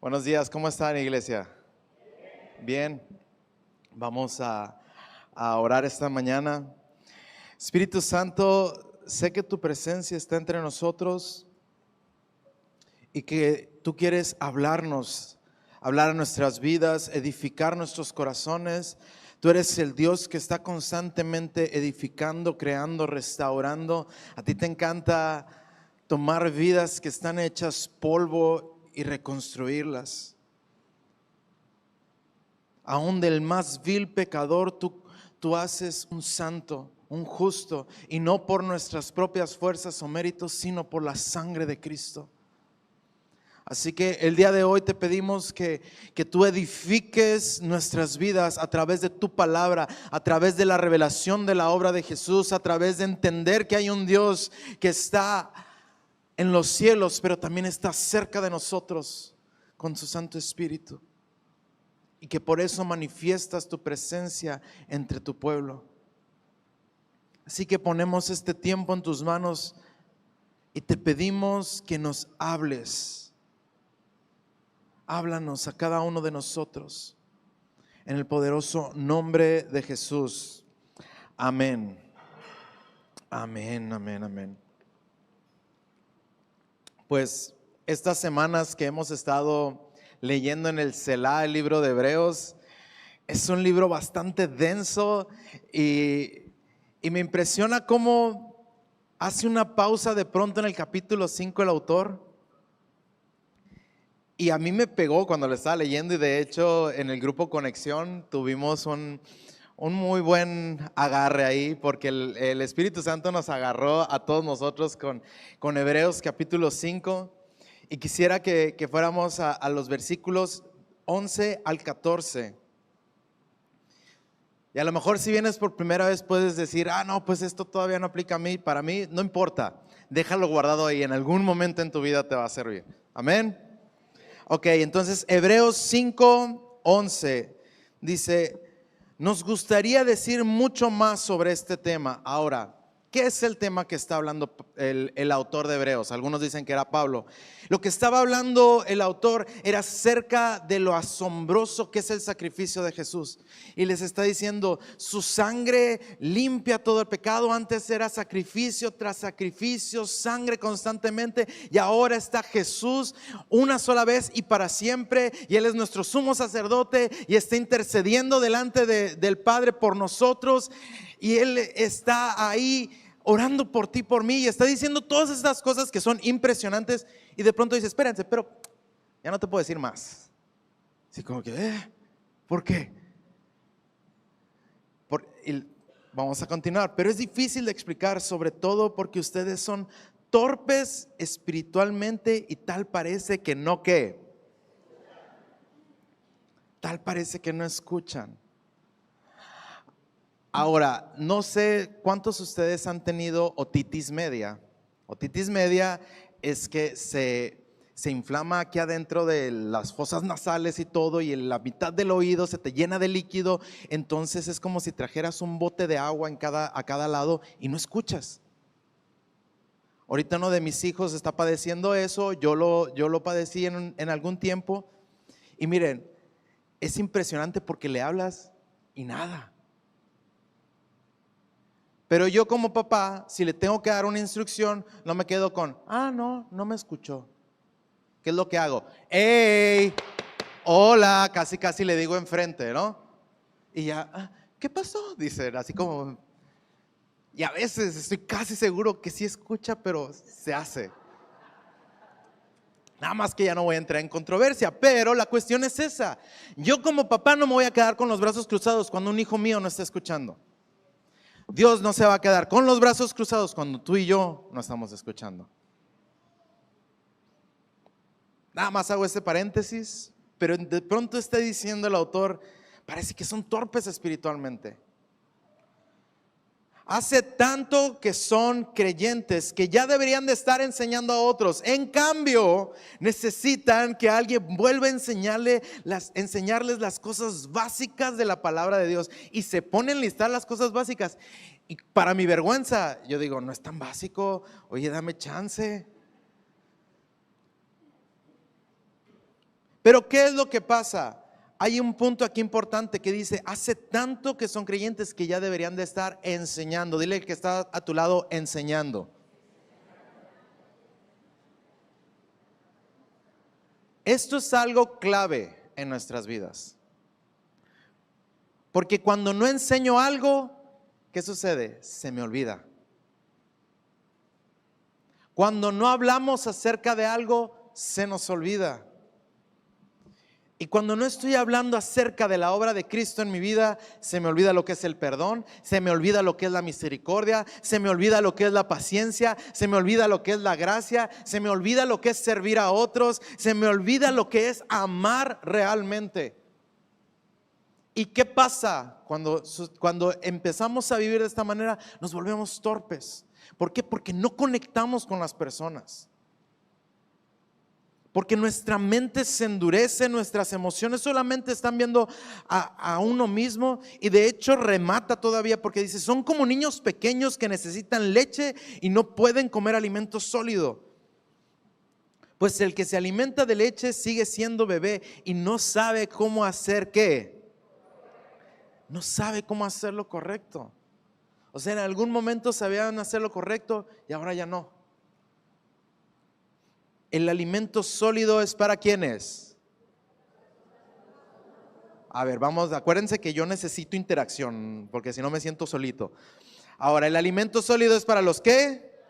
Buenos días, ¿cómo están, iglesia? Bien, vamos a orar esta mañana. Espíritu Santo, sé que tu presencia está entre nosotros y que tú quieres hablarnos, hablar a nuestras vidas, edificar nuestros corazones. Tú eres el Dios que está constantemente edificando, creando, restaurando. A ti te encanta tomar vidas que están hechas polvo y reconstruirlas. Aún del más vil pecador, tú haces un santo, un justo, y no por nuestras propias fuerzas o méritos, sino por la sangre de Cristo. Así que el día de hoy te pedimos que tú edifiques nuestras vidas a través de tu palabra, a través de la revelación de la obra de Jesús, a través de entender que hay un Dios que está en los cielos, pero también está cerca de nosotros con su Santo Espíritu. Y que por eso manifiestas tu presencia entre tu pueblo. Así que ponemos este tiempo en tus manos y te pedimos que nos hables. Háblanos a cada uno de nosotros en el poderoso nombre de Jesús. Amén. Amén, amén, amén. Pues estas semanas que hemos estado leyendo en el Selah, el libro de Hebreos, es un libro bastante denso y me impresiona cómo hace una pausa de pronto en el capítulo 5 el autor. Y a mí me pegó cuando lo estaba leyendo, y de hecho en el grupo Conexión tuvimos un muy buen agarre ahí, porque el Espíritu Santo nos agarró a todos nosotros con Hebreos capítulo 5. Y quisiera que fuéramos a los versículos 11 al 14. Y a lo mejor si vienes por primera vez puedes decir, no, pues esto todavía no aplica a mí. Para mí no importa, déjalo guardado ahí, en algún momento en tu vida te va a servir. Amén. Ok, entonces Hebreos 5:11 dice: nos gustaría decir mucho más sobre este tema. Ahora, ¿qué es el tema que está hablando el autor de Hebreos? Algunos dicen que era Pablo. Lo que estaba hablando el autor era acerca de lo asombroso que es el sacrificio de Jesús. Y les está diciendo, su sangre limpia todo el pecado. Antes era sacrificio tras sacrificio, sangre constantemente. Y ahora está Jesús una sola vez y para siempre. Y Él es nuestro sumo sacerdote y está intercediendo delante del Padre por nosotros. Y Él está ahí orando por ti, por mí, y está diciendo todas estas cosas que son impresionantes. Y de pronto dice, espérense, pero ya no te puedo decir más. Así como que, ¿por qué? Vamos a continuar, pero es difícil de explicar, sobre todo porque ustedes son torpes espiritualmente y tal parece que no tal parece que no escuchan. Ahora, no sé cuántos de ustedes han tenido otitis media. Otitis media es que se inflama aquí adentro de las fosas nasales y todo, y en la mitad del oído se te llena de líquido. Entonces es como si trajeras un bote de agua a cada lado y no escuchas. Ahorita uno de mis hijos está padeciendo eso. Yo lo padecí en algún tiempo. Y miren, es impresionante porque le hablas y nada. Pero yo como papá, si le tengo que dar una instrucción, no me quedo con, no me escuchó. ¿Qué es lo que hago? ¡Ey! Hola, casi le digo enfrente, ¿no? Y ya, ¿qué pasó? Dicen, así como. Y a veces estoy casi seguro que sí escucha, pero se hace. Nada más que ya no voy a entrar en controversia, pero la cuestión es esa. Yo como papá no me voy a quedar con los brazos cruzados cuando un hijo mío no está escuchando. Dios no se va a quedar con los brazos cruzados cuando tú y yo no estamos escuchando. Nada más hago este paréntesis, pero de pronto está diciendo el autor, parece que son torpes espiritualmente. Hace tanto que son creyentes que ya deberían de estar enseñando a otros. En cambio, necesitan que alguien vuelva a enseñarles las cosas básicas de la palabra de Dios. Y se ponen a listar las cosas básicas. Y para mi vergüenza, yo digo, no es tan básico. Oye, dame chance. Pero ¿qué es lo que pasa? Hay un punto aquí importante que dice, hace tanto que son creyentes que ya deberían de estar enseñando. Dile al que está a tu lado, enseñando. Esto es algo clave en nuestras vidas. Porque cuando no enseño algo, ¿qué sucede? Se me olvida. Cuando no hablamos acerca de algo, se nos olvida. Y cuando no estoy hablando acerca de la obra de Cristo en mi vida, se me olvida lo que es el perdón, se me olvida lo que es la misericordia, se me olvida lo que es la paciencia, se me olvida lo que es la gracia, se me olvida lo que es servir a otros, se me olvida lo que es amar realmente. ¿Y qué pasa cuando empezamos a vivir de esta manera? Nos volvemos torpes. ¿Por qué? Porque no conectamos con las personas. Porque nuestra mente se endurece, nuestras emociones solamente están viendo a uno mismo. Y de hecho remata todavía porque dice, son como niños pequeños que necesitan leche y no pueden comer alimento sólido. Pues el que se alimenta de leche sigue siendo bebé y no sabe cómo hacer ¿qué? No sabe cómo hacer lo correcto. O sea, en algún momento sabían hacer lo correcto y ahora ya no. El alimento sólido es para ¿quiénes? A ver, vamos, acuérdense que yo necesito interacción, porque si no me siento solito. Ahora, el alimento sólido es para los ¿qué?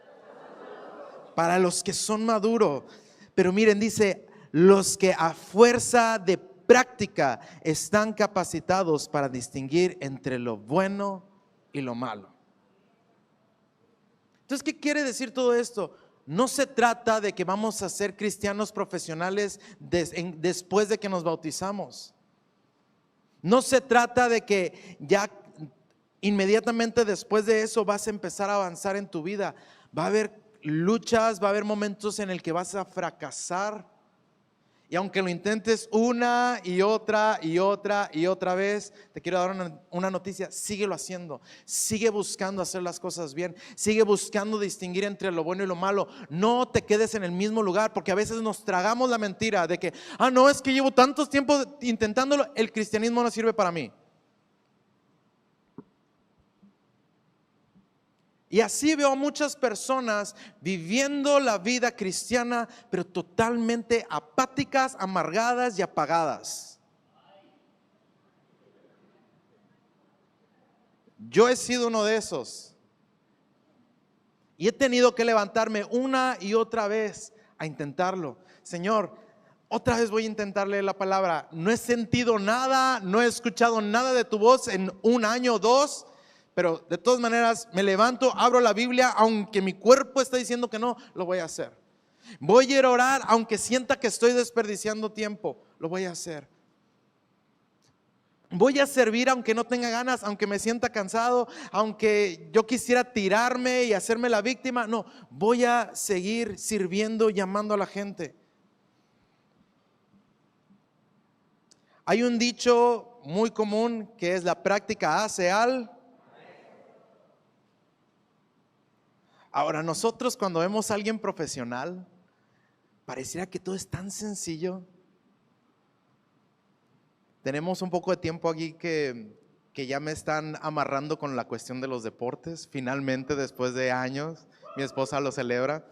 Para los que son maduros. Pero miren, dice, los que a fuerza de práctica están capacitados para distinguir entre lo bueno y lo malo. Entonces, ¿qué quiere decir todo esto? No se trata de que vamos a ser cristianos profesionales después de que nos bautizamos. No se trata de que ya inmediatamente después de eso vas a empezar a avanzar en tu vida. Va a haber luchas, va a haber momentos en el que vas a fracasar. Y aunque lo intentes una y otra y otra y otra vez, te quiero dar una noticia, síguelo haciendo, sigue buscando hacer las cosas bien, sigue buscando distinguir entre lo bueno y lo malo. No te quedes en el mismo lugar, porque a veces nos tragamos la mentira de que, no, es que llevo tantos tiempos intentándolo, el cristianismo no sirve para mí. Y así veo a muchas personas viviendo la vida cristiana, pero totalmente apáticas, amargadas y apagadas. Yo he sido uno de esos. Y he tenido que levantarme una y otra vez a intentarlo. Señor, otra vez voy a intentar leer la palabra. No he sentido nada, no he escuchado nada de tu voz en un año o dos. Pero de todas maneras me levanto, abro la Biblia, aunque mi cuerpo está diciendo que no, lo voy a hacer. Voy a ir a orar, aunque sienta que estoy desperdiciando tiempo, lo voy a hacer. Voy a servir aunque no tenga ganas, aunque me sienta cansado, aunque yo quisiera tirarme y hacerme la víctima. No, voy a seguir sirviendo, llamando a la gente. Hay un dicho muy común que es: la práctica hace al. Ahora, nosotros cuando vemos a alguien profesional, pareciera que todo es tan sencillo. Tenemos un poco de tiempo aquí que ya me están amarrando con la cuestión de los deportes. Finalmente, después de años, mi esposa lo celebra.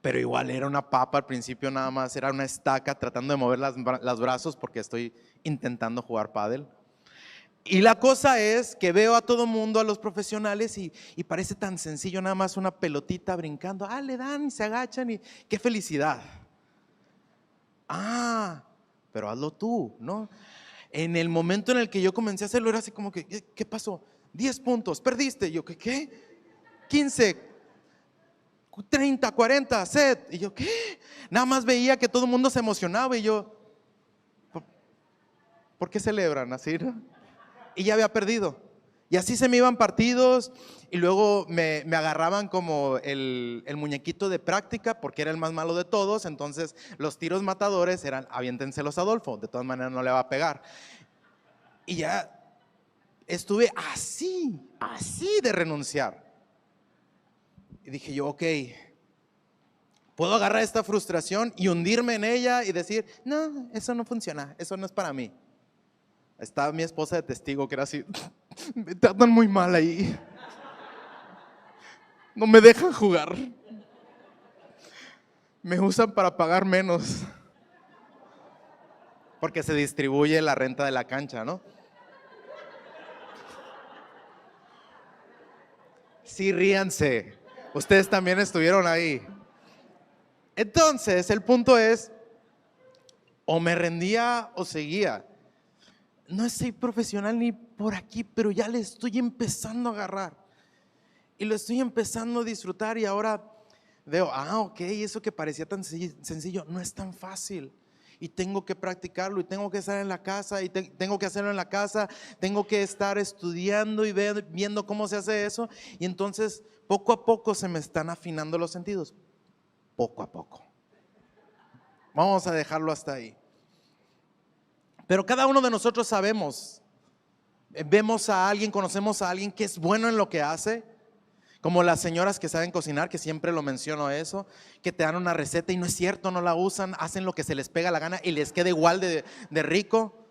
Pero igual era una papa al principio, nada más era una estaca tratando de mover los brazos porque estoy intentando jugar pádel. Y la cosa es que veo a todo mundo, a los profesionales, y parece tan sencillo, nada más una pelotita brincando. Le dan y se agachan y qué felicidad. Pero hazlo tú, ¿no? En el momento en el que yo comencé a hacerlo era así como que, ¿qué pasó? 10 puntos, perdiste. Y yo, ¿qué? 15, 30, 40, set. Y yo, ¿qué? Nada más veía que todo el mundo se emocionaba y yo, ¿por qué celebran así, no? Y ya había perdido. Y así se me iban partidos y luego me agarraban como el muñequito de práctica porque era el más malo de todos. Entonces los tiros matadores eran: aviéntenselos a Adolfo, de todas maneras no le va a pegar. Y ya estuve así de renunciar. Y dije yo, ok, Puedo agarrar esta frustración y hundirme en ella y decir, no, eso no funciona, eso no es para mí. Estaba mi esposa de testigo que era así, me tratan muy mal ahí. No me dejan jugar. Me usan para pagar menos. Porque se distribuye la renta de la cancha, ¿no? Sí, ríanse. Ustedes también estuvieron ahí. Entonces, el punto es, o me rendía o seguía. No soy profesional ni por aquí, pero ya le estoy empezando a agarrar. Y lo estoy empezando a disfrutar y ahora veo, ok, eso que parecía tan sencillo no es tan fácil. Y tengo que practicarlo y tengo que estar en la casa y tengo que hacerlo en la casa, tengo que estar estudiando y viendo cómo se hace eso. Y entonces poco a poco se me están afinando los sentidos. Poco a poco. Vamos a dejarlo hasta ahí. Pero cada uno de nosotros sabemos, vemos a alguien, conocemos a alguien que es bueno en lo que hace. Como las señoras que saben cocinar, que siempre lo menciono eso, que te dan una receta y no es cierto, no la usan, hacen lo que se les pega la gana y les queda igual de rico.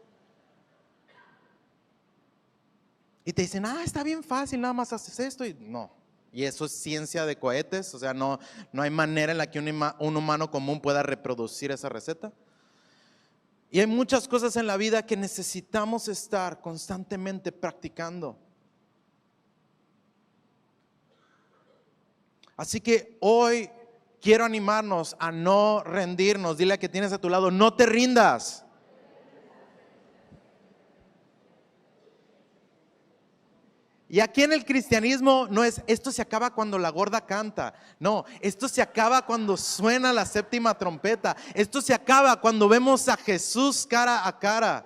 Y te dicen, está bien fácil, nada más haces esto y no. Y eso es ciencia de cohetes, o sea, no hay manera en la que un humano común pueda reproducir esa receta. Y hay muchas cosas en la vida que necesitamos estar constantemente practicando. Así que hoy quiero animarnos a no rendirnos. Dile a que tienes a tu lado, no te rindas. Y aquí en el cristianismo no es, esto se acaba cuando la gorda canta. No, esto se acaba cuando suena la séptima trompeta. Esto se acaba cuando vemos a Jesús cara a cara.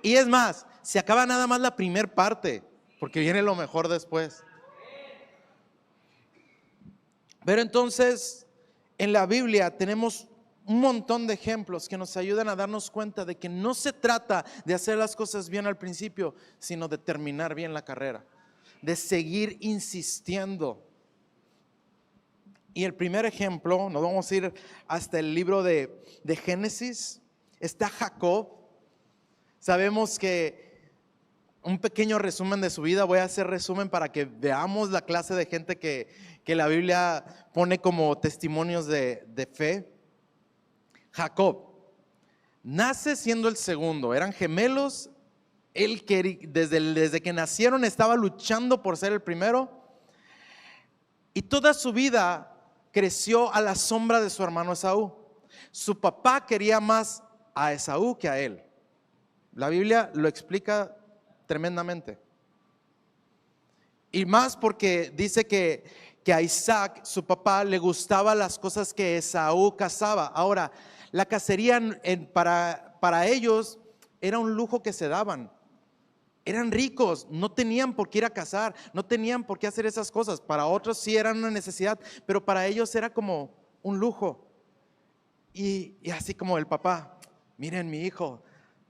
Y es más, se acaba nada más la primer parte, porque viene lo mejor después. Pero entonces, en la Biblia tenemos un montón de ejemplos que nos ayudan a darnos cuenta de que no se trata de hacer las cosas bien al principio, sino de terminar bien la carrera, de seguir insistiendo. Y el primer ejemplo, nos vamos a ir hasta el libro de Génesis, está Jacob. Sabemos que un pequeño resumen de su vida, voy a hacer resumen para que veamos la clase de gente que la Biblia pone como testimonios de fe. Jacob nace siendo el segundo, eran gemelos, él desde que nacieron estaba luchando por ser el primero y toda su vida creció a la sombra de su hermano Esaú. Su papá quería más a Esaú que a él. La Biblia lo explica tremendamente. Y más porque dice que a Isaac, su papá, le gustaban las cosas que Esaú cazaba. Ahora, la cacería para ellos era un lujo que se daban. Eran ricos, no tenían por qué ir a cazar, no tenían por qué hacer esas cosas. Para otros sí eran una necesidad, pero para ellos era como un lujo. Y así como el papá, miren mi hijo,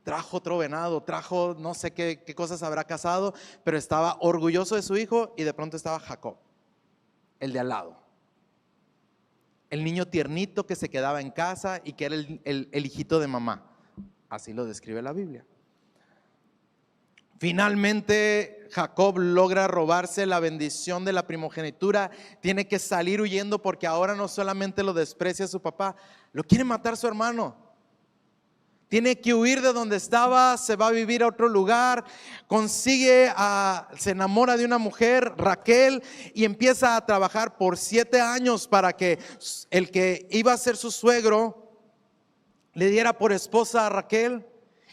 trajo otro venado, trajo no sé qué cosas habrá cazado, pero estaba orgulloso de su hijo y de pronto estaba Jacob, el de al lado. El niño tiernito que se quedaba en casa y que era el hijito de mamá. Así lo describe la Biblia. Finalmente Jacob logra robarse la bendición de la primogenitura. Tiene que salir huyendo porque ahora no solamente lo desprecia su papá, lo quiere matar su hermano. Tiene que huir de donde estaba, se va a vivir a otro lugar, se enamora de una mujer, Raquel, y empieza a trabajar por 7 años para que el que iba a ser su suegro le diera por esposa a Raquel.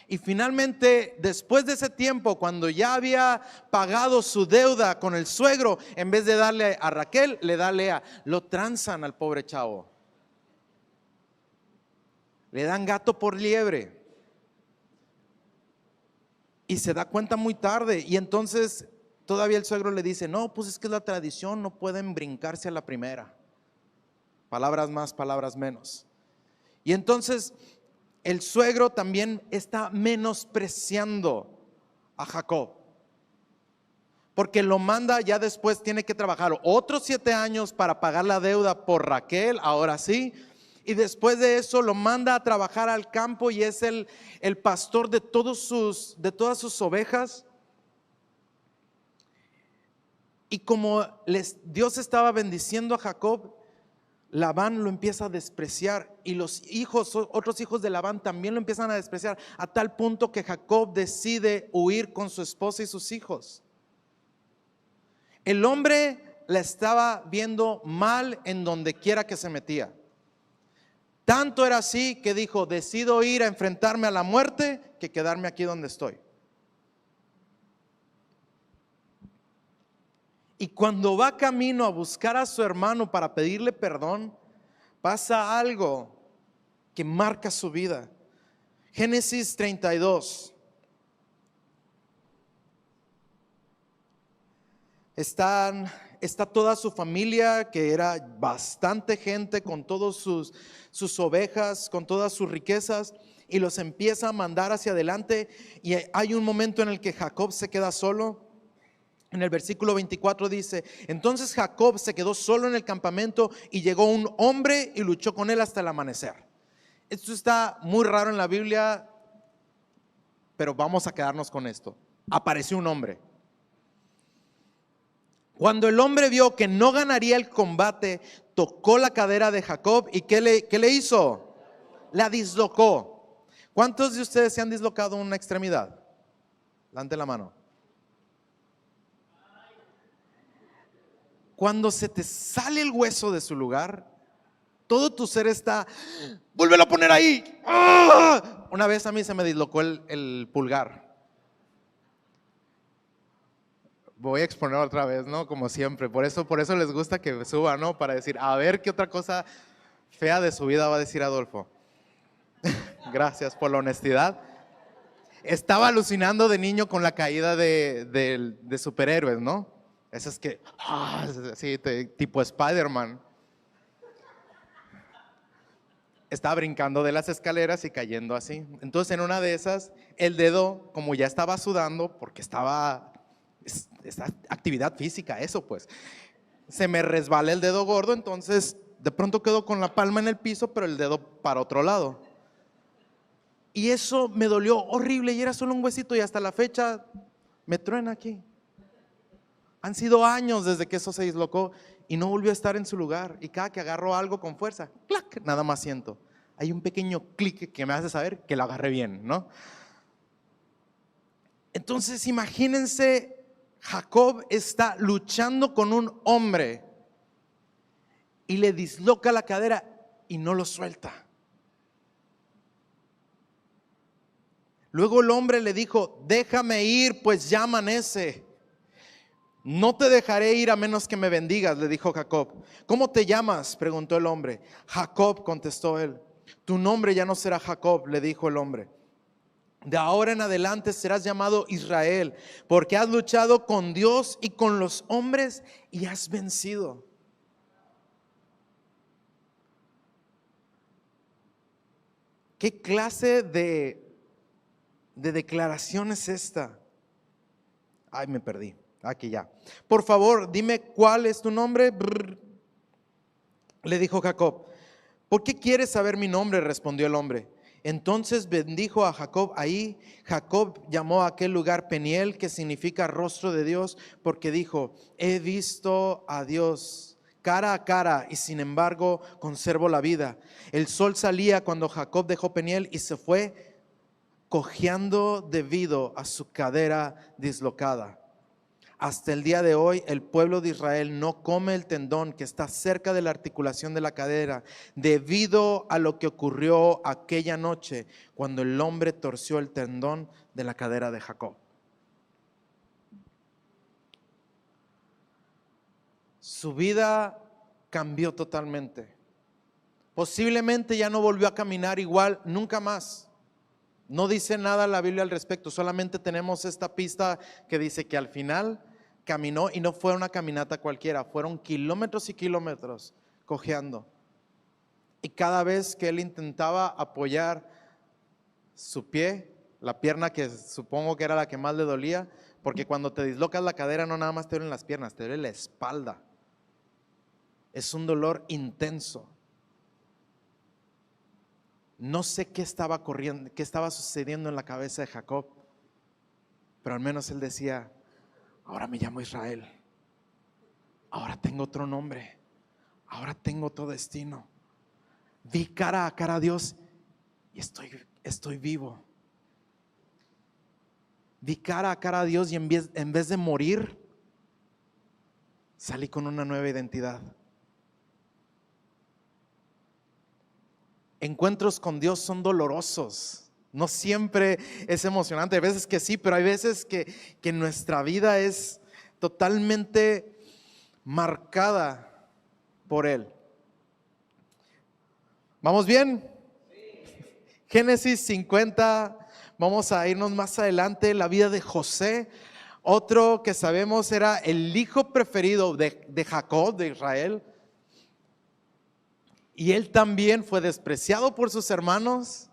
Y finalmente, después de ese tiempo, cuando ya había pagado su deuda con el suegro, en vez de darle a Raquel, le da a Lea. Lo tranzan al pobre chavo. Le dan gato por liebre. Y se da cuenta muy tarde. Y entonces todavía el suegro le dice, no, pues es que es la tradición, no pueden brincarse a la primera. Palabras más, palabras menos. Y entonces el suegro también está menospreciando a Jacob. porque lo manda, ya después tiene que trabajar otros 7 años para pagar la deuda por Raquel, ahora sí. Y después de eso lo manda a trabajar al campo y es el pastor de todas sus ovejas. Y como Dios estaba bendiciendo a Jacob, Labán lo empieza a despreciar y otros hijos de Labán también lo empiezan a despreciar, a tal punto que Jacob decide huir con su esposa y sus hijos. El hombre la estaba viendo mal en donde quiera que se metía. Tanto era así que dijo: decido ir a enfrentarme a la muerte que quedarme aquí donde estoy. Y cuando va camino a buscar a su hermano para pedirle perdón, pasa algo que marca su vida. Génesis 32. Está toda su familia, que era bastante gente, con todas sus ovejas, con todas sus riquezas, y los empieza a mandar hacia adelante. Y hay un momento en el que Jacob se queda solo. En el versículo 24 dice: entonces Jacob se quedó solo en el campamento y llegó un hombre y luchó con él hasta el amanecer. Esto está muy raro en la Biblia, pero vamos a quedarnos con esto. Apareció un hombre. Cuando el hombre vio que no ganaría el combate, tocó la cadera de Jacob y ¿qué le hizo? La dislocó. ¿Cuántos de ustedes se han dislocado una extremidad? Levante la mano. Cuando se te sale el hueso de su lugar, todo tu ser está: vuélvelo a poner ahí. ¡Ah! Una vez a mí se me dislocó el pulgar. Voy a exponer otra vez, ¿no? Como siempre. Por eso les gusta que suba, ¿no? Para decir, a ver qué otra cosa fea de su vida va a decir Adolfo. Gracias por la honestidad. Estaba alucinando de niño con la caída de superhéroes, ¿no? Esas que, sí, tipo Spider-Man. Estaba brincando de las escaleras y cayendo así. Entonces en una de esas, el dedo, como ya estaba sudando, porque estaba, esta actividad física, eso pues, se me resbala el dedo gordo, entonces de pronto quedo con la palma en el piso, pero el dedo para otro lado. Y eso me dolió horrible y era solo un huesito y hasta la fecha me truena aquí. Han sido años desde que eso se dislocó y no volvió a estar en su lugar. Y cada que agarro algo con fuerza, ¡clac!, nada más siento. Hay un pequeño clic que me hace saber que lo agarré bien, ¿no? Entonces imagínense, Jacob está luchando con un hombre y le disloca la cadera y no lo suelta. Luego el hombre le dijo: déjame ir, pues ya amanece. No te dejaré ir a menos que me bendigas, le dijo Jacob. ¿Cómo te llamas?, preguntó el hombre. Jacob, contestó él. Tu nombre ya no será Jacob, le dijo el hombre. De ahora en adelante serás llamado Israel, porque has luchado con Dios y con los hombres y has vencido. ¿Qué clase de declaración es esta? Ay, me perdí. Aquí ya. Por favor, dime cuál es tu nombre. Le dijo Jacob. ¿Por qué quieres saber mi nombre?, respondió el hombre. Entonces bendijo a Jacob ahí. Jacob llamó a aquel lugar Peniel, que significa rostro de Dios, porque dijo: he visto a Dios cara a cara y sin embargo conservo la vida. El sol salía cuando Jacob dejó Peniel y se fue cojeando debido a su cadera dislocada. Hasta el día de hoy el pueblo de Israel no come el tendón que está cerca de la articulación de la cadera, debido a lo que ocurrió aquella noche cuando el hombre torció el tendón de la cadera de Jacob. Su vida cambió totalmente. Posiblemente ya no volvió a caminar igual nunca más. No dice nada la Biblia al respecto, solamente tenemos esta pista que dice que al final caminó, y no fue una caminata cualquiera, fueron kilómetros y kilómetros cojeando. Y cada vez que él intentaba apoyar su pie, la pierna que supongo que era la que más le dolía, Porque cuando te dislocas la cadera no nada más te duelen las piernas, te duele la espalda. Es un dolor intenso. No sé qué estaba corriendo, qué estaba sucediendo en la cabeza de Jacob, pero al menos él decía: ahora me llamo Israel, ahora tengo otro nombre, ahora tengo otro destino. Vi cara a cara a Dios y estoy vivo. Vi cara a cara a Dios y en vez de morir, salí con una nueva identidad. Encuentros con Dios son dolorosos. No siempre es emocionante. Hay veces que sí, pero hay veces que nuestra vida es totalmente marcada por Él. ¿Vamos bien? Génesis 50. Vamos a irnos más adelante. La vida de José. Otro que sabemos era el hijo preferido de Jacob, de Israel. Y él también fue despreciado por sus hermanos.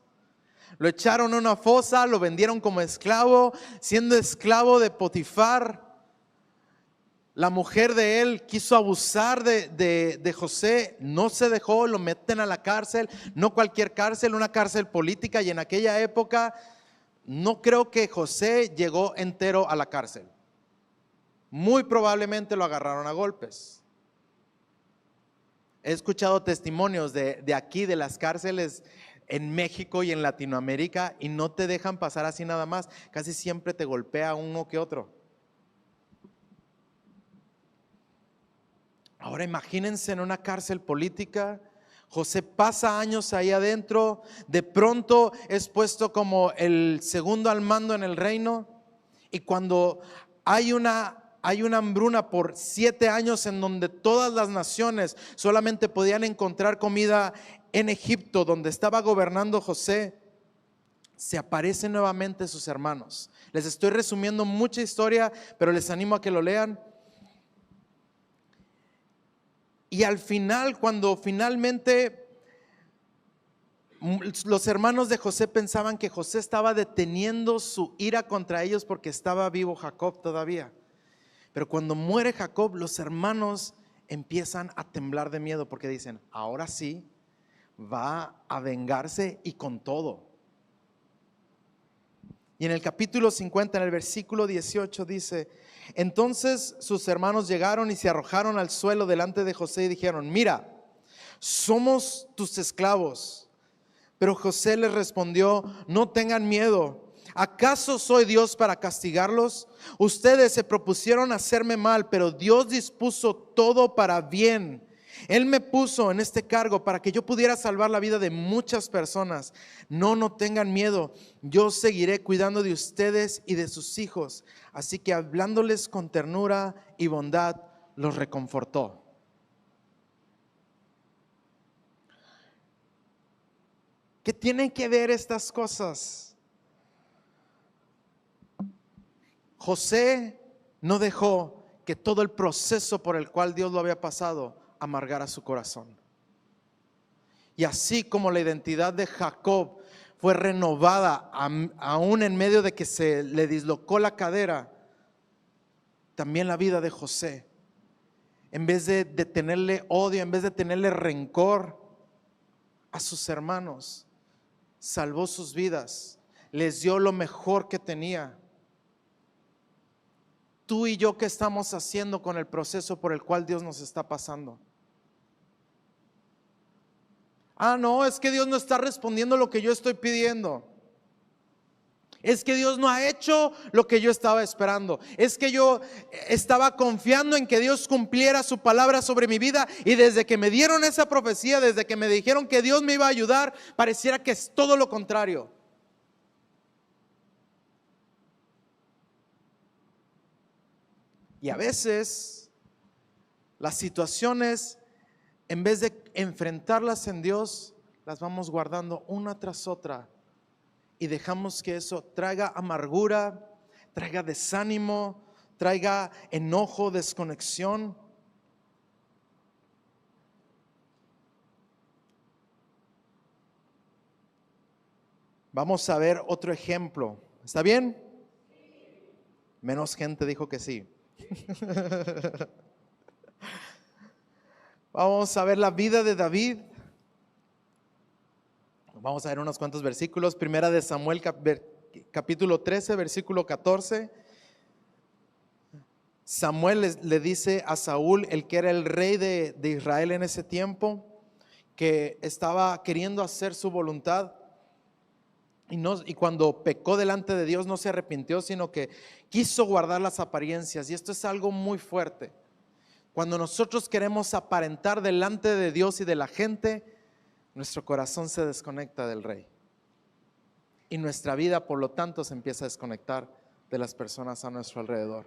Lo echaron a una fosa, lo vendieron como esclavo, siendo esclavo de Potifar. La mujer de él quiso abusar de José, no se dejó, lo meten a la cárcel, no cualquier cárcel, una cárcel política, y en aquella época no creo que José llegó entero a la cárcel. Muy probablemente lo agarraron a golpes. He escuchado testimonios de aquí, de las cárceles en México y en Latinoamérica, y no te dejan pasar así nada más. Casi siempre te golpea uno que otro. Ahora imagínense en una cárcel política. José pasa años ahí adentro. De pronto es puesto como el segundo al mando en el reino. Y cuando hay una hambruna por 7 años en donde todas las naciones solamente podían encontrar comida en Egipto, donde estaba gobernando José, se aparecen nuevamente sus hermanos. Les estoy resumiendo mucha historia, pero les animo a que lo lean. Y al final, cuando finalmente los hermanos de José pensaban que José estaba deteniendo su ira contra ellos porque estaba vivo Jacob todavía. Pero cuando muere Jacob, los hermanos empiezan a temblar de miedo porque dicen: ahora sí, va a vengarse y con todo. Y en el capítulo 50, en el versículo 18 dice: entonces sus hermanos llegaron y se arrojaron al suelo delante de José y dijeron: mira, somos tus esclavos. Pero José les respondió: no tengan miedo. ¿Acaso soy Dios para castigarlos? Ustedes se propusieron hacerme mal, pero Dios dispuso todo para bien. Él me puso en este cargo para que yo pudiera salvar la vida de muchas personas. No tengan miedo. Yo seguiré cuidando de ustedes y de sus hijos. Así que hablándoles con ternura y bondad, los reconfortó. ¿Qué tienen que ver estas cosas? José no dejó que todo el proceso por el cual Dios lo había pasado amargara su corazón. Y así como la identidad de Jacob fue renovada aún en medio de que se le dislocó la cadera, también la vida de José, en vez de tenerle odio, en vez de tenerle rencor a sus hermanos, salvó sus vidas, les dio lo mejor que tenía. Tú y yo, ¿qué estamos haciendo con el proceso por el cual Dios nos está pasando? No, es que Dios no está respondiendo lo que yo estoy pidiendo. Es que Dios no ha hecho lo que yo estaba esperando. Es que yo estaba confiando en que Dios cumpliera su palabra sobre mi vida, y desde que me dieron esa profecía, desde que me dijeron que Dios me iba a ayudar, pareciera que es todo lo contrario. Y a veces las situaciones, en vez de enfrentarlas en Dios, las vamos guardando una tras otra y dejamos que eso traiga amargura, traiga desánimo, traiga enojo, desconexión. Vamos a ver otro ejemplo. ¿Está bien? Menos gente dijo que sí. Vamos a ver la vida de David. Vamos a ver unos cuantos versículos. Primera de Samuel capítulo 13, versículo 14. Samuel le dice a Saúl, el que era el rey de Israel en ese tiempo, que estaba queriendo hacer su voluntad y cuando pecó delante de Dios no se arrepintió, sino que quiso guardar las apariencias. Y esto es algo muy fuerte. Cuando nosotros queremos aparentar delante de Dios y de la gente, nuestro corazón se desconecta del Rey. Y nuestra vida, por lo tanto, se empieza a desconectar de las personas a nuestro alrededor.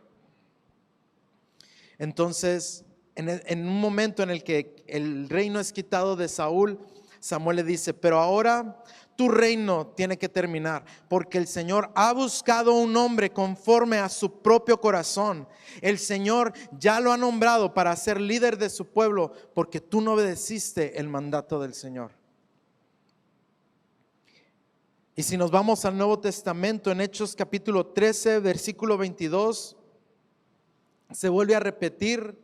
Entonces, en un momento en el que el reino es quitado de Saúl, Samuel le dice: pero ahora tu reino tiene que terminar, porque el Señor ha buscado un hombre conforme a su propio corazón. El Señor ya lo ha nombrado para ser líder de su pueblo, porque tú no obedeciste el mandato del Señor. Y si nos vamos al Nuevo Testamento, en Hechos capítulo 13, versículo 22, se vuelve a repetir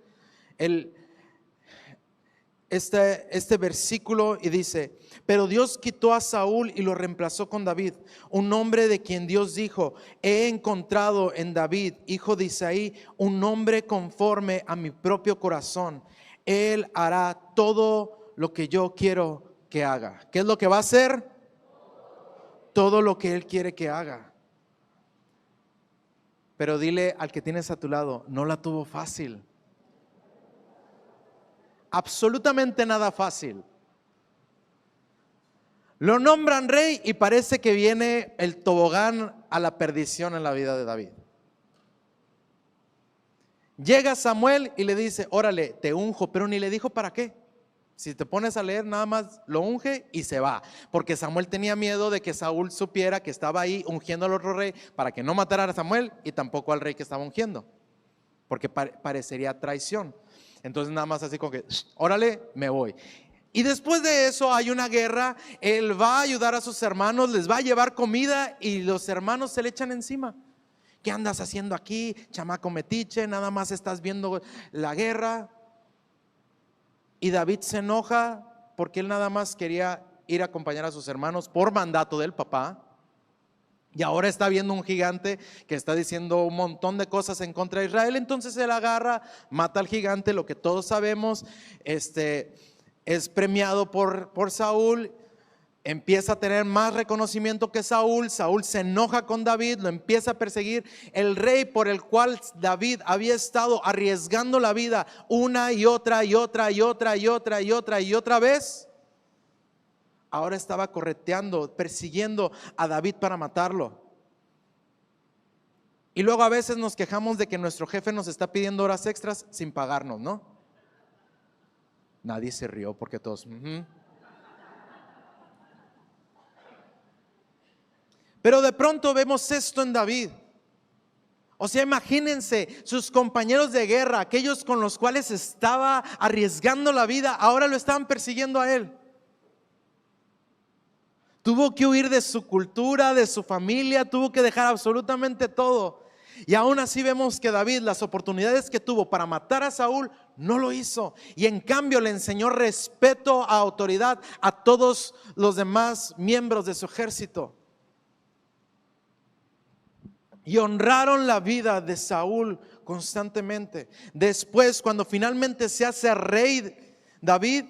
este versículo y dice: pero Dios quitó a Saúl y lo reemplazó con David, un hombre de quien Dios dijo: he encontrado en David, hijo de Isaí, un hombre conforme a mi propio corazón. Él hará todo lo que yo quiero que haga. ¿Qué es lo que va a hacer? Todo lo que Él quiere que haga. Pero dile al que tienes a tu lado: no la tuvo fácil. Absolutamente nada fácil. Lo nombran rey y parece que viene el tobogán a la perdición en la vida de David. Llega Samuel y le dice: órale, te unjo, pero ni le dijo para qué. Si te pones a leer, nada más lo unge y se va, porque Samuel tenía miedo de que Saúl supiera que estaba ahí ungiendo al otro rey, para que no matara a Samuel y tampoco al rey que estaba ungiendo, porque parecería traición. Entonces nada más así como que: órale, me voy. Y después de eso hay una guerra. Él va a ayudar a sus hermanos, les va a llevar comida y los hermanos se le echan encima. ¿Qué andas haciendo aquí, chamaco metiche? Nada más estás viendo la guerra. Y David se enoja porque él nada más quería ir a acompañar a sus hermanos por mandato del papá. Y ahora está viendo un gigante que está diciendo un montón de cosas en contra de Israel. Entonces él agarra, mata al gigante. Lo que todos sabemos, es premiado por Saúl. Empieza a tener más reconocimiento que Saúl. Saúl se enoja con David, lo empieza a perseguir. El rey por el cual David había estado arriesgando la vida una y otra y otra y otra y otra y otra y otra vez, ahora estaba correteando, persiguiendo a David para matarlo. Y luego a veces nos quejamos de que nuestro jefe nos está pidiendo horas extras sin pagarnos, ¿no? Nadie se rió porque todos... Pero de pronto vemos esto en David. O sea, imagínense, sus compañeros de guerra, aquellos con los cuales estaba arriesgando la vida, ahora lo estaban persiguiendo a él. Tuvo que huir de su cultura, de su familia, tuvo que dejar absolutamente todo. Y aún así vemos que David, las oportunidades que tuvo para matar a Saúl, no lo hizo. Y en cambio le enseñó respeto a autoridad a todos los demás miembros de su ejército. Y honraron la vida de Saúl constantemente. Después, cuando finalmente se hace rey David,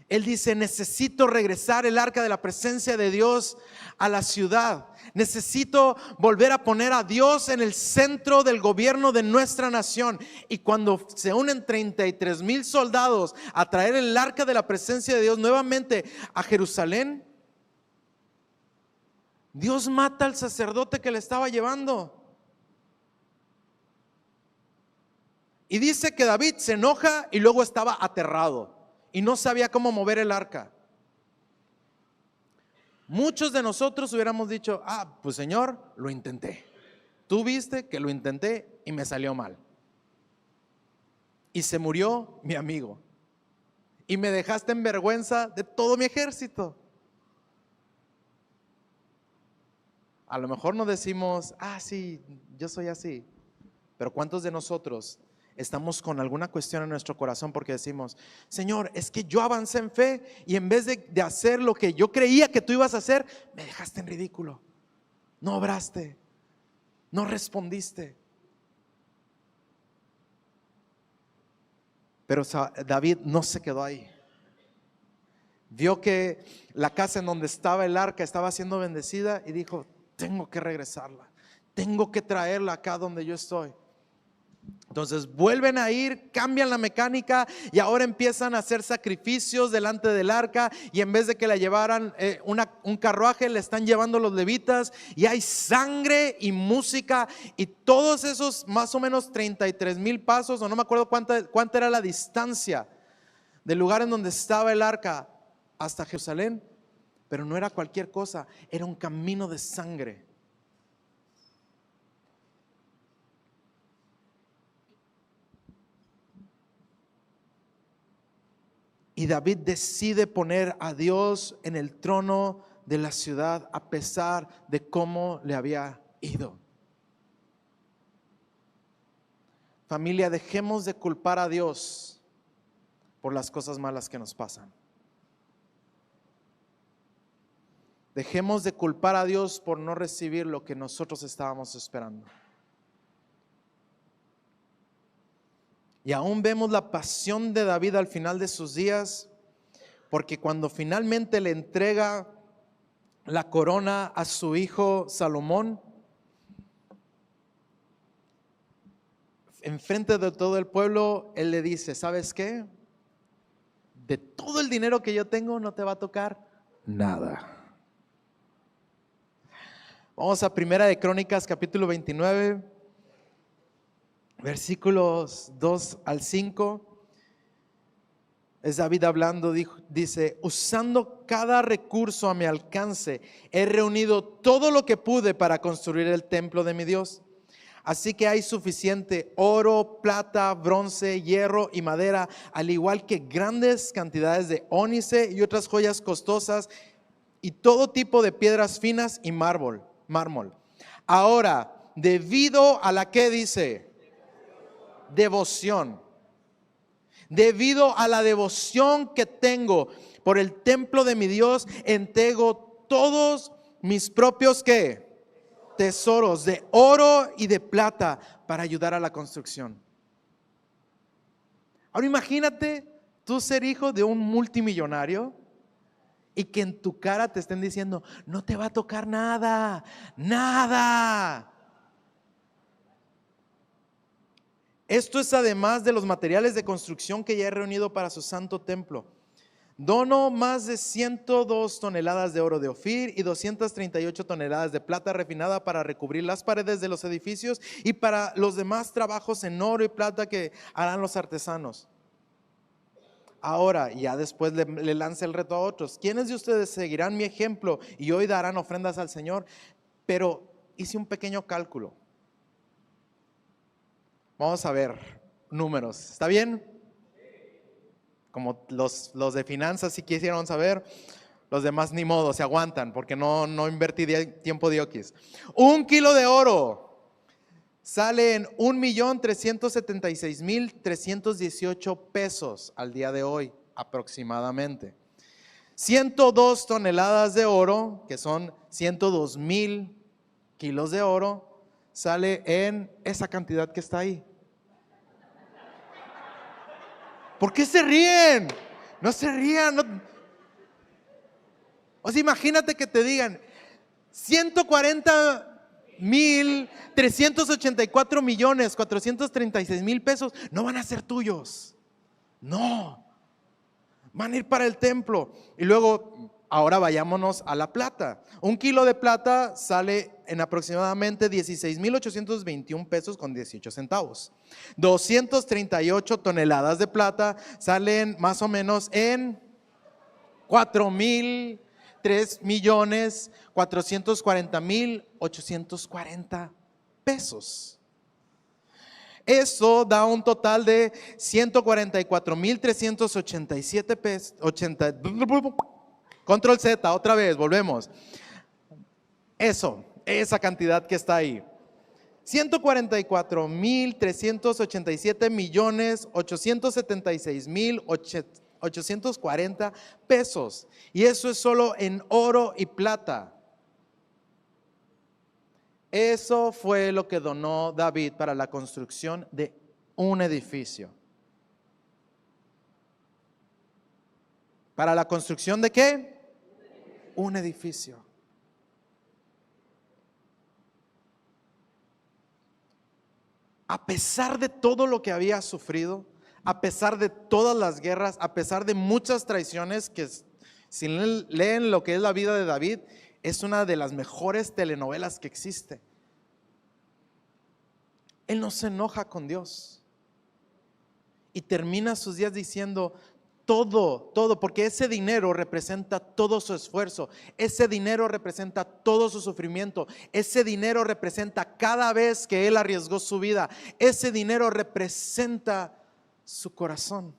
él dice: necesito regresar el arca de la presencia de Dios a la ciudad. Necesito volver a poner a Dios en el centro del gobierno de nuestra nación. Y cuando se unen 33,000 soldados a traer el arca de la presencia de Dios nuevamente a Jerusalén, Dios mata al sacerdote que le estaba llevando. Y dice que David se enoja y luego estaba aterrado y no sabía cómo mover el arca. Muchos de nosotros hubiéramos dicho: pues Señor, lo intenté. Tú viste que lo intenté y me salió mal. Y se murió mi amigo. Y me dejaste en vergüenza de todo mi ejército. A lo mejor no decimos: sí, yo soy así. Pero ¿cuántos de nosotros estamos con alguna cuestión en nuestro corazón porque decimos, Señor, es que yo avancé en fe y en vez de hacer lo que yo creía que tú ibas a hacer, me dejaste en ridículo, no obraste, no respondiste? Pero David no se quedó ahí. Vio que la casa en donde estaba el arca estaba siendo bendecida y dijo, tengo que regresarla, tengo que traerla acá donde yo estoy. Entonces vuelven a ir, cambian la mecánica y ahora empiezan a hacer sacrificios delante del arca, y en vez de que la llevaran un carruaje, le están llevando los levitas, y hay sangre y música, y todos esos más o menos 33,000 pasos, o no me acuerdo cuánta era la distancia del lugar en donde estaba el arca hasta Jerusalén, pero no era cualquier cosa, era un camino de sangre. Y David decide poner a Dios en el trono de la ciudad a pesar de cómo le había ido. Familia, dejemos de culpar a Dios por las cosas malas que nos pasan. Dejemos de culpar a Dios por no recibir lo que nosotros estábamos esperando. Y aún vemos la pasión de David al final de sus días, porque cuando finalmente le entrega la corona a su hijo Salomón, enfrente de todo el pueblo, él le dice, ¿sabes qué? De todo el dinero que yo tengo no te va a tocar nada. Vamos a Primera de Crónicas, capítulo 29, versículos 2 al 5. Es David hablando, dice, usando cada recurso a mi alcance, he reunido todo lo que pude para construir el templo de mi Dios. Así que hay suficiente oro, plata, bronce, hierro y madera, al igual que grandes cantidades de ónice y otras joyas costosas, y todo tipo de piedras finas y mármol. Ahora, debido a la que dice, devoción. Debido a la devoción que tengo por el templo de mi Dios, entrego todos mis propios ¿qué? Tesoros de oro y de plata para ayudar a la construcción. Ahora imagínate tú ser hijo de un multimillonario y que en tu cara te estén diciendo, no te va a tocar nada, nada. Esto es además de los materiales de construcción que ya he reunido para su santo templo. Dono más de 102 toneladas de oro de Ofir y 238 toneladas de plata refinada para recubrir las paredes de los edificios y para los demás trabajos en oro y plata que harán los artesanos. Ahora, ya después le lanza el reto a otros. ¿Quiénes de ustedes seguirán mi ejemplo y hoy darán ofrendas al Señor? Pero hice un pequeño cálculo. Vamos a ver números, ¿está bien? Como los de finanzas si quisieron saber, los demás ni modo, se aguantan porque no invertí tiempo de oquis. 1 kilo de oro sale en 1,376,318 pesos al día de hoy aproximadamente. 102 toneladas de oro, que son 102,000 kilos de oro, sale en esa cantidad que está ahí. ¿Por qué se ríen? No se rían. No. O sea, imagínate que te digan 140,384,436,000 pesos no van a ser tuyos. No, van a ir para el templo. Y luego, ahora vayámonos a la plata. 1 kilo de plata sale en aproximadamente 16,821 pesos con 18 centavos. 238 toneladas de plata salen más o menos en 3,440,840 pesos. Eso da un total de 144,387 pesos. Control Z, otra vez, volvemos. Esa cantidad que está ahí. $144,387,876,840 pesos. Y eso es solo en oro y plata. Eso fue lo que donó David para la construcción de un edificio. ¿Para la construcción de qué? Un edificio. A pesar de todo lo que había sufrido, a pesar de todas las guerras, a pesar de muchas traiciones, que si leen lo que es la vida de David, es una de las mejores telenovelas que existe. Él no se enoja con Dios y termina sus días diciendo: todo, porque ese dinero representa todo su esfuerzo, ese dinero representa todo su sufrimiento, ese dinero representa cada vez que él arriesgó su vida, ese dinero representa su corazón.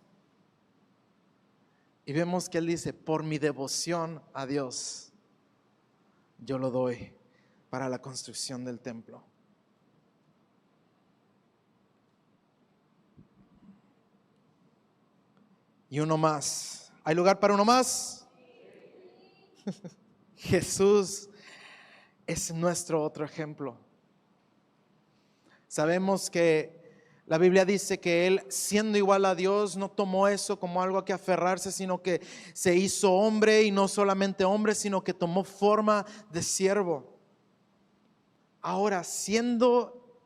Y vemos que él dice: por mi devoción a Dios, yo lo doy para la construcción del templo. Y uno más. ¿Hay lugar para uno más? Jesús es nuestro otro ejemplo. Sabemos que la Biblia dice que Él, siendo igual a Dios, no tomó eso como algo a que aferrarse, sino que se hizo hombre, y no solamente hombre, sino que tomó forma de siervo. Ahora, siendo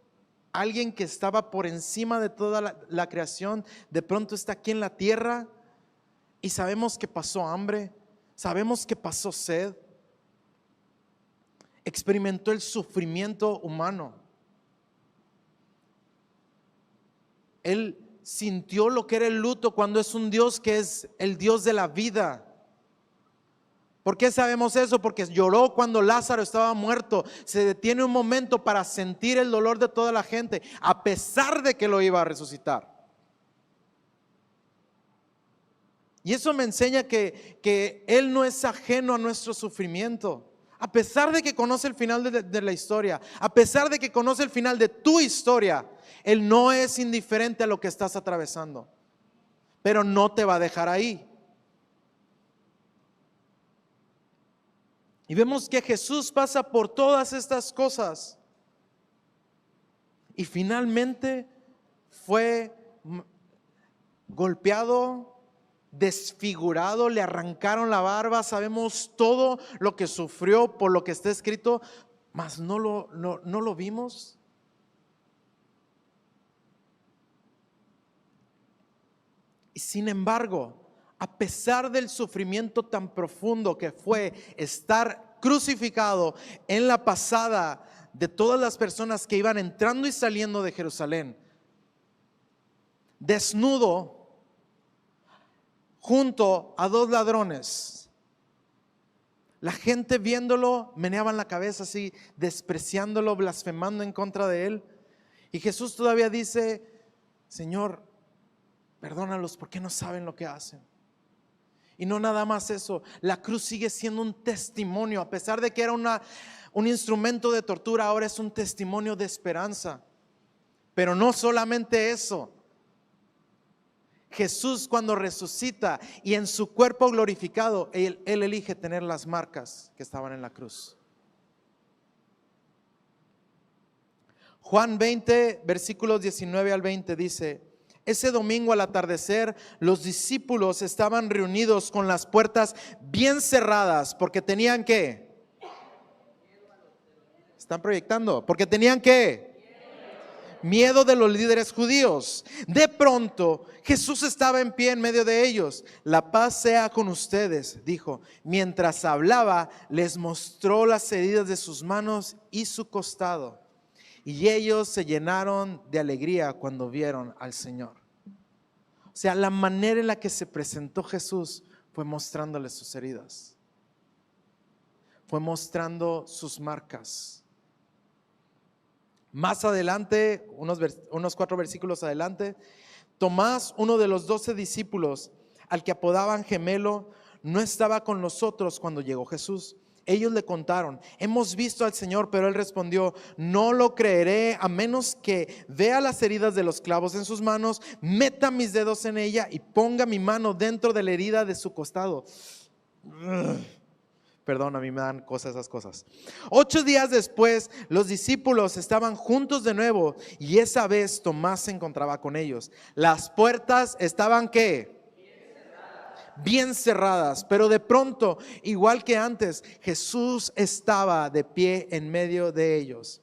alguien que estaba por encima de toda la creación, de pronto está aquí en la tierra. Y sabemos que pasó hambre, sabemos que pasó sed, experimentó el sufrimiento humano. Él sintió lo que era el luto cuando es un Dios que es el Dios de la vida. ¿Por qué sabemos eso? Porque lloró cuando Lázaro estaba muerto. Se detiene un momento para sentir el dolor de toda la gente, a pesar de que lo iba a resucitar. Y eso me enseña que Él no es ajeno a nuestro sufrimiento. A pesar de que conoce el final de la historia, a pesar de que conoce el final de tu historia, Él no es indiferente a lo que estás atravesando. Pero no te va a dejar ahí. Y vemos que Jesús pasa por todas estas cosas. Y finalmente fue golpeado, desfigurado, le arrancaron la barba. Sabemos todo lo que sufrió por lo que está escrito, mas no lo vimos. Y sin embargo, a pesar del sufrimiento tan profundo que fue estar crucificado en la pasada de todas las personas que iban entrando y saliendo de Jerusalén, desnudo, junto a dos ladrones, la gente viéndolo meneaban la cabeza así, despreciándolo, blasfemando en contra de él. Y Jesús todavía dice: Señor, perdónalos porque no saben lo que hacen. Y no nada más eso, la cruz sigue siendo un testimonio. A pesar de que era un instrumento de tortura, ahora es un testimonio de esperanza. Pero no solamente eso, Jesús, cuando resucita y en su cuerpo glorificado, él elige tener las marcas que estaban en la cruz. Juan 20, versículos 19 al 20 dice: ese domingo al atardecer, los discípulos estaban reunidos con las puertas bien cerradas, porque tenían ¿qué? ¿Están proyectando? Porque tenían ¿qué? Miedo de los líderes judíos. De pronto Jesús estaba en pie en medio de ellos. La paz sea con ustedes, dijo. Mientras hablaba, les mostró las heridas de sus manos y su costado. Y ellos se llenaron de alegría cuando vieron al Señor. O sea, la manera en la que se presentó Jesús fue mostrándoles sus heridas, fue mostrando sus marcas. Más adelante, unos 4 versículos adelante, Tomás, uno de los 12 discípulos, al que apodaban Gemelo, no estaba con nosotros cuando llegó Jesús. Ellos le contaron: hemos visto al Señor. Pero él respondió: no lo creeré a menos que vea las heridas de los clavos en sus manos, meta mis dedos en ella y ponga mi mano dentro de la herida de su costado. Perdón, a mí me dan cosas esas cosas. 8 días después, los discípulos estaban juntos de nuevo, y esa vez Tomás se encontraba con ellos. Las puertas estaban ¿qué? Bien cerradas, pero de pronto, igual que antes, Jesús estaba de pie en medio de ellos.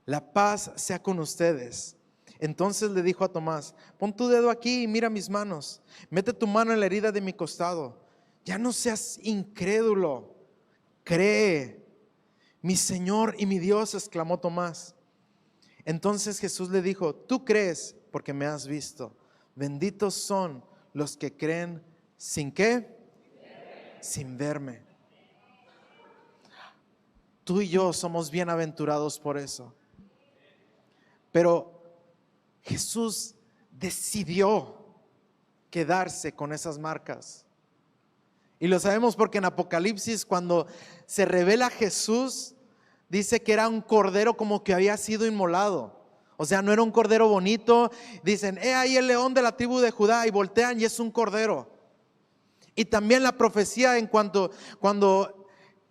La paz sea con ustedes. Entonces le dijo a Tomás: pon tu dedo aquí y mira mis manos, mete tu mano en la herida de mi costado. Ya no seas incrédulo, cree. Mi Señor y mi Dios, exclamó Tomás. Entonces Jesús le dijo: tú crees porque me has visto. Benditos son los que creen sin ¿qué? Sin verme. Tú y yo somos bienaventurados por eso. Pero Jesús decidió quedarse con esas marcas. Y lo sabemos porque en Apocalipsis, cuando se revela Jesús, dice que era un cordero como que había sido inmolado. O sea, no era un cordero bonito. Dicen: ahí el león de la tribu de Judá, y voltean y es un cordero. Y también la profecía en cuando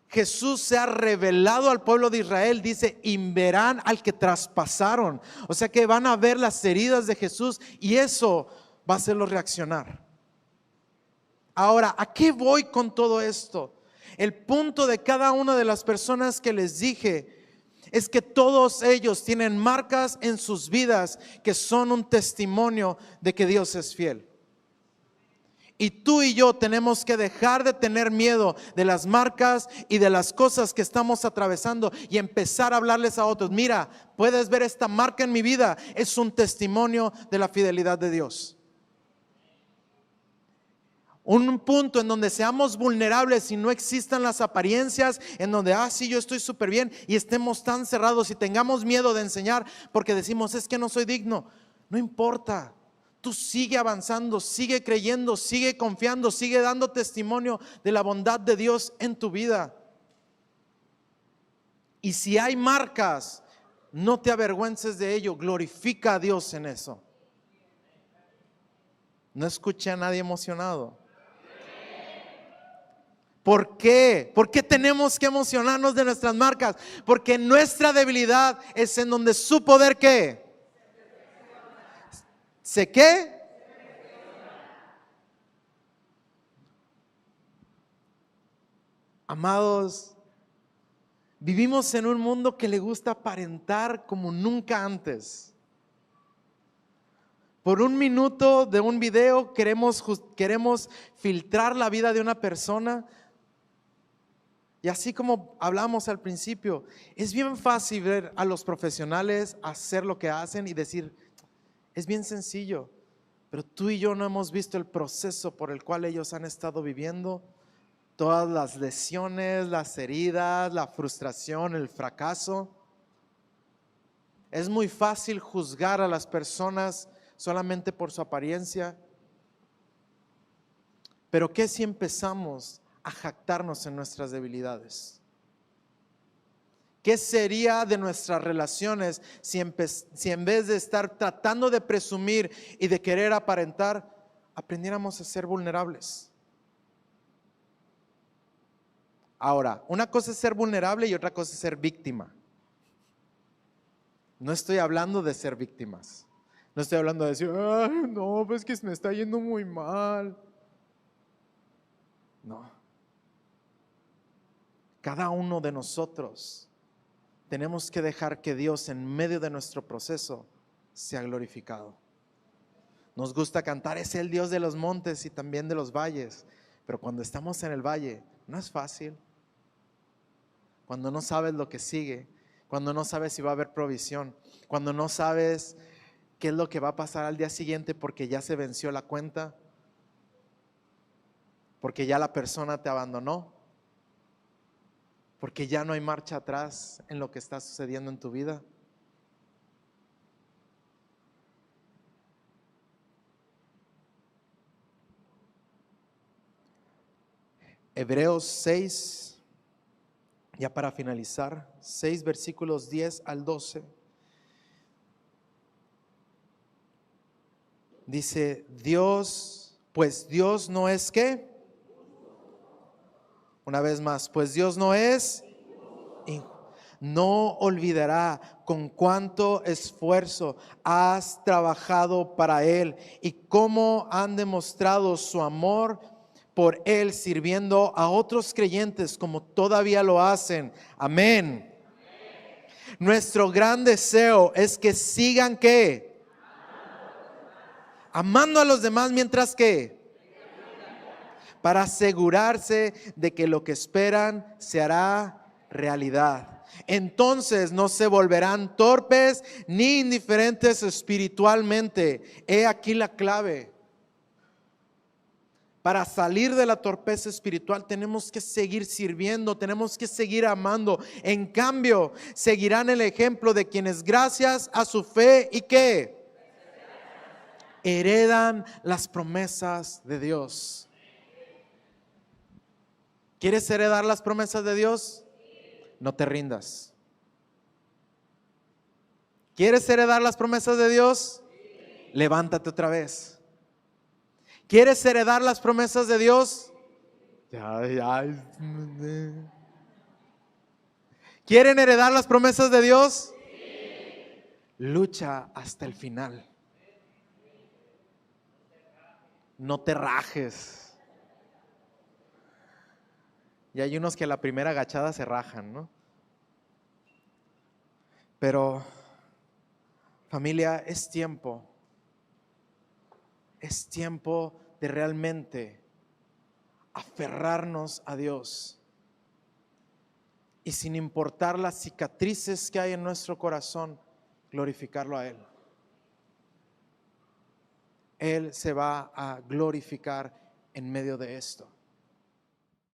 Jesús se ha revelado al pueblo de Israel, dice: y verán al que traspasaron. O sea que van a ver las heridas de Jesús, y eso va a hacerlos reaccionar. Ahora, ¿a qué voy con todo esto? El punto de cada una de las personas que les dije es que todos ellos tienen marcas en sus vidas que son un testimonio de que Dios es fiel. Y tú y yo tenemos que dejar de tener miedo de las marcas y de las cosas que estamos atravesando y empezar a hablarles a otros: mira, puedes ver esta marca en mi vida, es un testimonio de la fidelidad de Dios. Un punto en donde seamos vulnerables y no existan las apariencias, en donde sí, yo estoy súper bien, y estemos tan cerrados y tengamos miedo de enseñar porque decimos: es que no soy digno. No importa, tú sigue avanzando, sigue creyendo, sigue confiando, sigue dando testimonio de la bondad de Dios en tu vida. Y si hay marcas, no te avergüences de ello, glorifica a Dios en eso. No escuché a nadie emocionado. ¿Por qué? ¿Por qué tenemos que emocionarnos de nuestras marcas? Porque nuestra debilidad es en donde su poder ¿qué? ¿Se qué? Amados, vivimos en un mundo que le gusta aparentar como nunca antes. Por un minuto de un video queremos filtrar la vida de una persona. Y así como hablamos al principio, es bien fácil ver a los profesionales hacer lo que hacen y decir: es bien sencillo. Pero tú y yo no hemos visto el proceso por el cual ellos han estado viviendo. Todas las lesiones, las heridas, la frustración, el fracaso. Es muy fácil juzgar a las personas solamente por su apariencia. Pero ¿qué si empezamos a jactarnos en nuestras debilidades? ¿Qué sería de nuestras relaciones si en vez de estar tratando de presumir y de querer aparentar, aprendiéramos a ser vulnerables? Ahora, una cosa es ser vulnerable y otra cosa es ser víctima. No estoy hablando de ser víctimas. No estoy hablando de decir: ay, no, pues que me está yendo muy mal. No. Cada uno de nosotros tenemos que dejar que Dios en medio de nuestro proceso sea glorificado. Nos gusta cantar: es el Dios de los montes y también de los valles. Pero cuando estamos en el valle, no es fácil. Cuando no sabes lo que sigue, cuando no sabes si va a haber provisión, cuando no sabes qué es lo que va a pasar al día siguiente porque ya se venció la cuenta, porque ya la persona te abandonó, porque ya no hay marcha atrás en lo que está sucediendo en tu vida. Hebreos 6, ya para finalizar, 6 versículos 10 al 12. Dice, pues Dios no es ¿qué? Una vez más, pues Dios no es, no olvidará con cuánto esfuerzo has trabajado para Él y cómo han demostrado su amor por Él sirviendo a otros creyentes como todavía lo hacen. Amén. Nuestro gran deseo es que sigan ¿qué? Amando a los demás mientras que para asegurarse de que lo que esperan se hará realidad. Entonces no se volverán torpes ni indiferentes espiritualmente. He aquí la clave. Para salir de la torpeza espiritual tenemos que seguir sirviendo, tenemos que seguir amando. En cambio, seguirán el ejemplo de quienes gracias a su fe y ¿qué? Heredan las promesas de Dios. ¿Quieres heredar las promesas de Dios? No te rindas. ¿Quieres heredar las promesas de Dios? Levántate otra vez. ¿Quieres heredar las promesas de Dios? ¿Quieren heredar las promesas de Dios? Lucha hasta el final. No te rajes. Y hay unos que a la primera agachada se rajan, ¿no? Pero, familia, es tiempo de realmente aferrarnos a Dios. Y sin importar las cicatrices que hay en nuestro corazón, glorificarlo a Él. Él se va a glorificar en medio de esto.